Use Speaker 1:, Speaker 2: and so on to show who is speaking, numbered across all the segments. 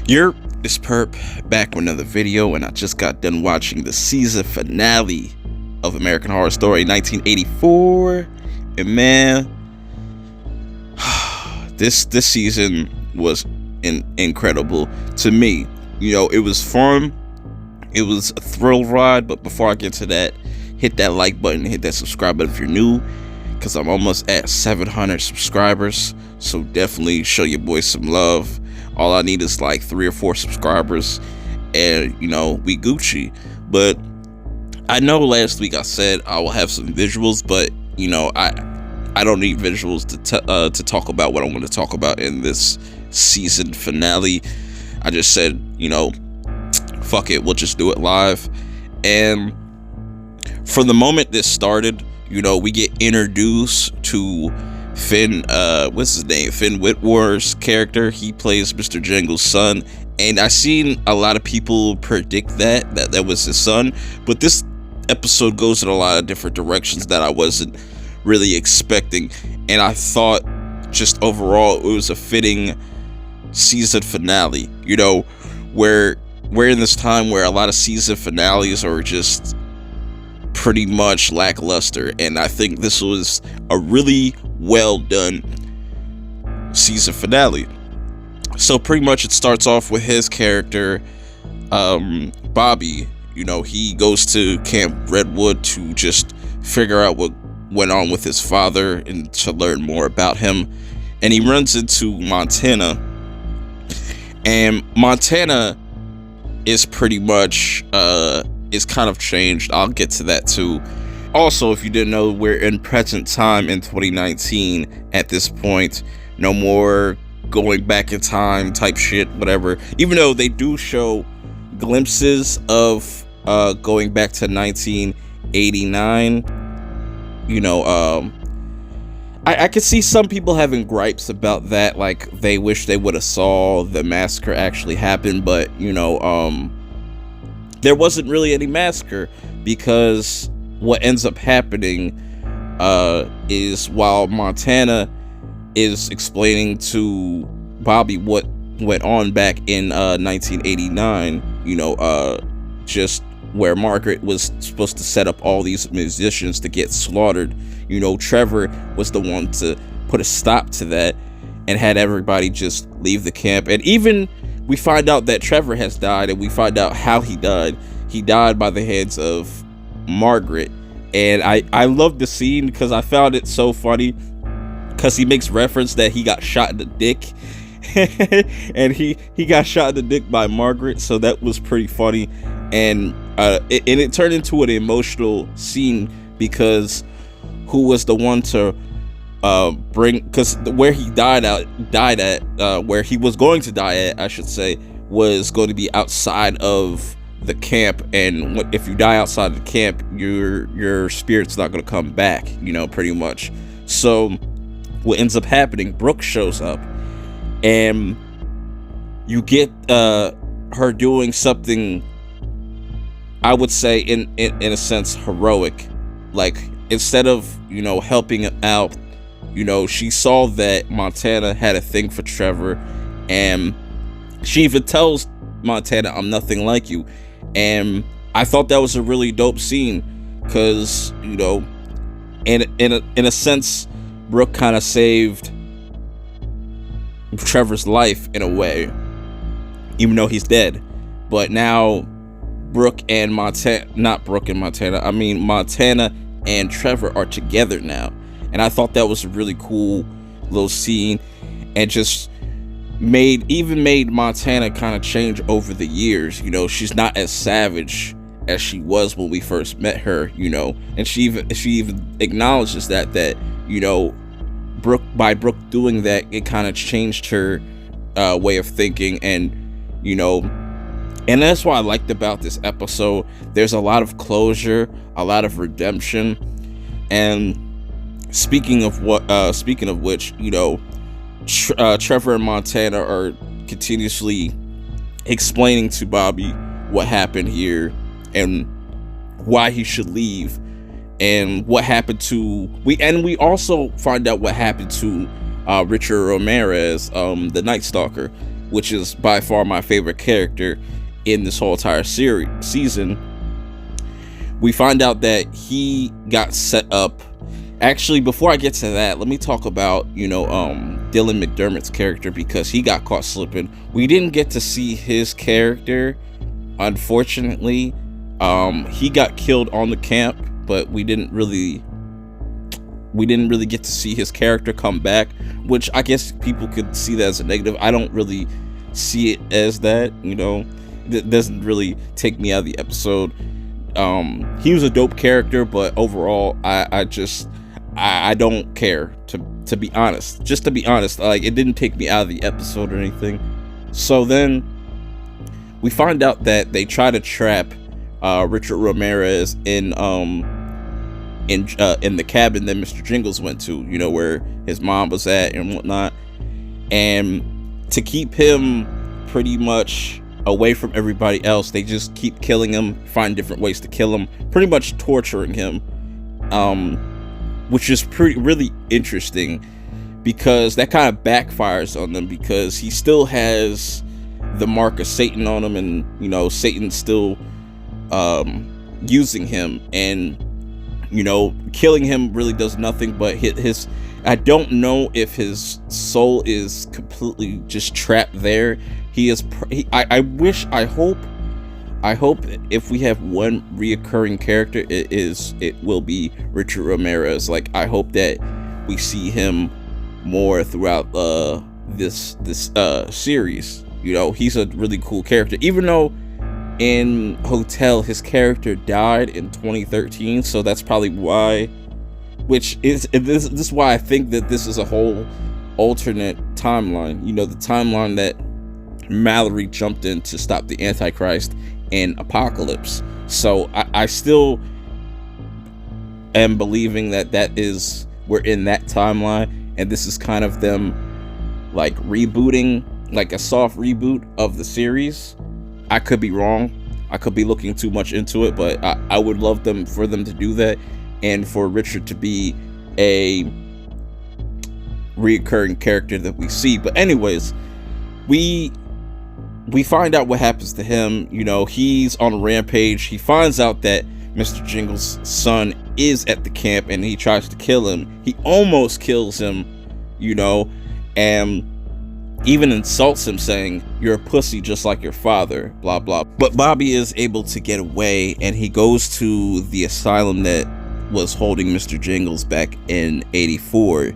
Speaker 1: This perp back with another video, and I just got done watching the season finale of American Horror Story 1984, and man, this season was incredible to me. You know, it was fun, it was a thrill ride, but before I get to that, hit that like button, hit that subscribe button if you're new, because I'm almost at 700 subscribers, so definitely show your boy some love. All I need is like 3 or 4 subscribers, and you know, we Gucci. But I know last week I said I will have some visuals, but you know, I don't need visuals to talk about what I want to talk about in this season finale. I just said, you know, fuck it, we'll just do it live. And from the moment this started, you know, we get introduced to Finn, what's his name? Finn Witwer's character. He plays Mr. Jangle's son, and I seen a lot of people predict that was his son, but this episode goes in a lot of different directions that I wasn't really expecting, and I thought just overall it was a fitting season finale. You know, we're in this time where a lot of season finales are just pretty much lackluster, and I think this was a really well done season finale. So pretty much it starts off with his character, Bobby. You know, he goes to Camp Redwood to just figure out what went on with his father and to learn more about him, and he runs into Montana, and Montana is pretty much is kind of changed. I'll get to that too. Also, if you didn't know, we're in present time in 2019 at this point. No more going back in time type shit, whatever. Even though they do show glimpses of going back to 1989. You know, I could see some people having gripes about that, like they wish they would have saw the massacre actually happen, but you know, there wasn't really any massacre, because what ends up happening is while Montana is explaining to Bobby what went on back in 1989, you know, just where Margaret was supposed to set up all these musicians to get slaughtered. You know, Trevor was the one to put a stop to that and had everybody just leave the camp. And even we find out that Trevor has died, and we find out how he died. He died by the hands of Margaret. And I love the scene because I found it so funny, because he makes reference that he got shot in the dick. And he got shot in the dick by Margaret, so that was pretty funny. And it turned into an emotional scene, because who was the one to bring, because where he died at where he was going to die at, I should say, was going to be outside of the camp, and if you die outside of the camp, your spirit's not going to come back, you know, pretty much. So what ends up happening, Brooke shows up, and you get her doing something, I would say in a sense heroic. Like, instead of, you know, helping out, you know, she saw that Montana had a thing for Trevor, and she even tells Montana, "I'm nothing like you." And I thought that was a really dope scene, because, you know, in a sense, Brooke kind of saved Trevor's life in a way, even though he's dead. But now Montana and Trevor are together now, and I thought that was a really cool little scene, and just made Montana kind of change over the years. You know, she's not as savage as she was when we first met her, you know, and she even acknowledges that you know, Brooke doing that, it kind of changed her way of thinking. And you know, and that's what I liked about this episode. There's a lot of closure, a lot of redemption. And speaking of which, you know, Trevor and Montana are continuously explaining to Bobby what happened here and why he should leave, and what happened to we also find out what happened to Richard Ramirez, the Night Stalker. which is by far my favorite character in this whole entire season, we find out that he got set up. Actually, before I get to that, let me talk about, Dylan McDermott's character, because he got caught slipping. We didn't get to see his character, unfortunately. He got killed on the camp, but we didn't really get to see his character come back, which I guess people could see that as a negative. I don't really see it as that, It doesn't really take me out of the episode. He was a dope character, but overall, I don't care, to be honest. Just to be honest, like, it didn't take me out of the episode or anything. So then we find out that they try to trap Richard Ramirez in the cabin that Mr. Jingles went to, where his mom was at and whatnot. And to keep him pretty much away from everybody else, they just keep killing him, find different ways to kill him, pretty much torturing him. Which is really interesting, because that kind of backfires on them, because he still has the mark of Satan on him, and Satan's still using him, and killing him really does nothing but hit his. I don't know if his soul is completely just trapped there. I hope if we have one reoccurring character, it will be Richard Ramirez. Like, I hope that we see him more throughout this series. He's a really cool character, even though in Hotel his character died in 2013, so that's probably why. This is why I think that this is a whole alternate timeline. The timeline that Mallory jumped in to stop the Antichrist and Apocalypse. So I still am believing that we're in that timeline, and this is kind of them like rebooting, like a soft reboot of the series. I could be wrong. I could be looking too much into it, but I would love for them to do that, and for Richard to be a reoccurring character that we see. But anyways, we find out what happens to him. He's on a rampage. He finds out that Mr. Jingles' son is at the camp, and he tries to kill him. He almost kills him, and even insults him, saying, "You're a pussy just like your father," blah, blah. But Bobby is able to get away, and he goes to the asylum that was holding Mr. Jingles back in '84,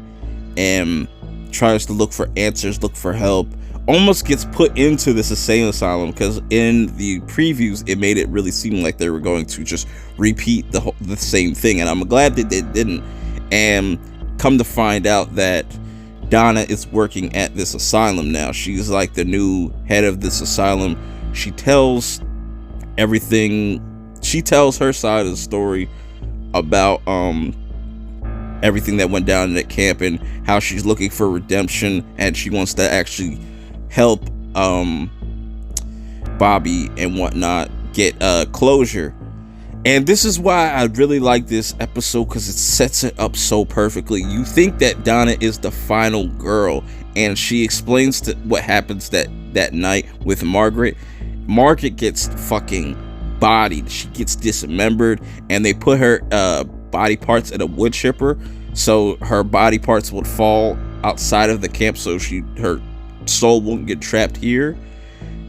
Speaker 1: and tries to look for answers, look for help. Almost gets put into this insane asylum, because in the previews it made it really seem like they were going to just repeat the same thing, and I'm glad that they didn't. And come to find out that Donna is working at this asylum now. She's like the new head of this asylum. She tells everything. She tells her side of the story about everything that went down in that camp, and how she's looking for redemption, and she wants to actually help Bobby and whatnot get closure. And this is why I really like this episode, because it sets it up so perfectly. You think that Donna is the final girl, and she explains what happens that night with Margaret. Margaret gets fucking bodied. She gets dismembered, and they put her body parts in a wood chipper, so her body parts would fall outside of the camp, so her soul won't get trapped here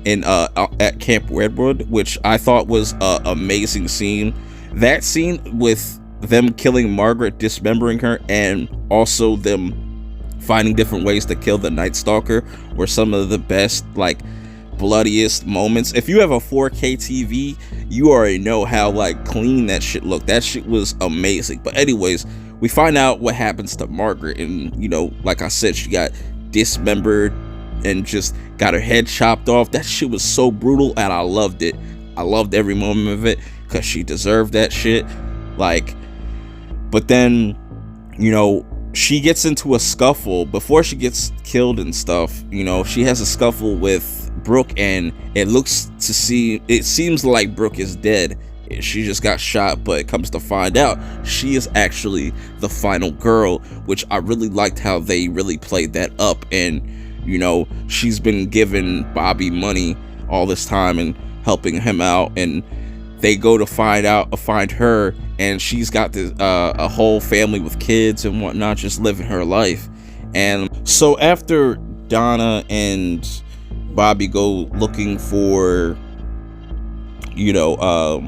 Speaker 1: in at Camp Redwood, which I thought was an amazing scene. That scene with them killing Margaret, dismembering her, and also them finding different ways to kill the Night Stalker were some of the best, like, bloodiest moments. If you have a 4K TV, you already know how like clean that shit looked. That shit was amazing. But anyways, we find out what happens to Margaret, and like I said, she got dismembered and just got her head chopped off. That shit was so brutal, and I loved it. I loved every moment of it, because she deserved that shit. Like, but then she gets into a scuffle before she gets killed and stuff. She has a scuffle with Brooke, and it seems like Brooke is dead. She just got shot, but it comes to find out she is actually the final girl, which I really liked how they really played that up. And You know, she's been giving Bobby money all this time and helping him out, and they go to find her, and she's got this a whole family with kids and whatnot, just living her life. And so after Donna and Bobby go looking for, you know,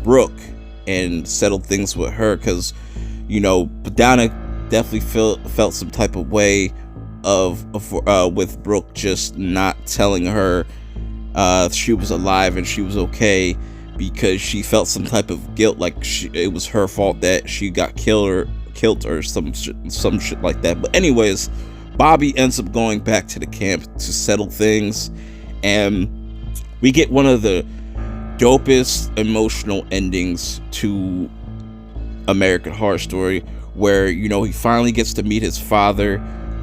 Speaker 1: Brooke and settle things with her, because, you know, Donna definitely felt some type of way with Brooke just not telling her she was alive and she was okay, because she felt some type of guilt, like it was her fault that she got killed or some shit like that. But anyways, Bobby ends up going back to the camp to settle things, and we get one of the dopest emotional endings to American Horror Story, where, you know, he finally gets to meet his father,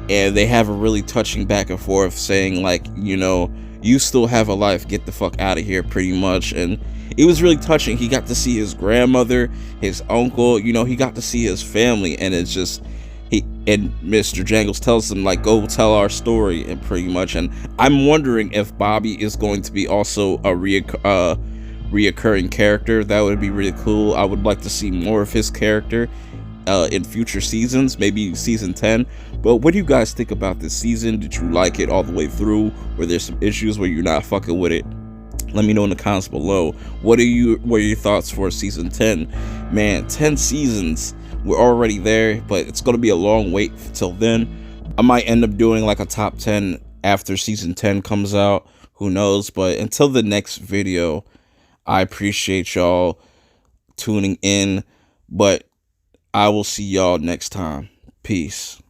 Speaker 1: and they have a really touching back and forth saying, like, you know, you still have a life, get the fuck out of here, pretty much. And it was really touching. He got to see his grandmother, his uncle, you know, he got to see his family, and it's just, and Mr. Jangles tells him, like, go tell our story, and pretty much. And I'm wondering if Bobby is going to be also a reoccurring character. That would be really cool. I would like to see more of his character in future seasons, maybe season 10. But what do you guys think about this season? Did you like it all the way through? Were there some issues where you're not fucking with it? Let me know in the comments below. What are your thoughts for season 10? Man, 10 seasons. We're already there, but it's going to be a long wait till then. I might end up doing like a top 10 after season 10 comes out. Who knows? But until the next video, I appreciate y'all tuning in, but I will see y'all next time. Peace.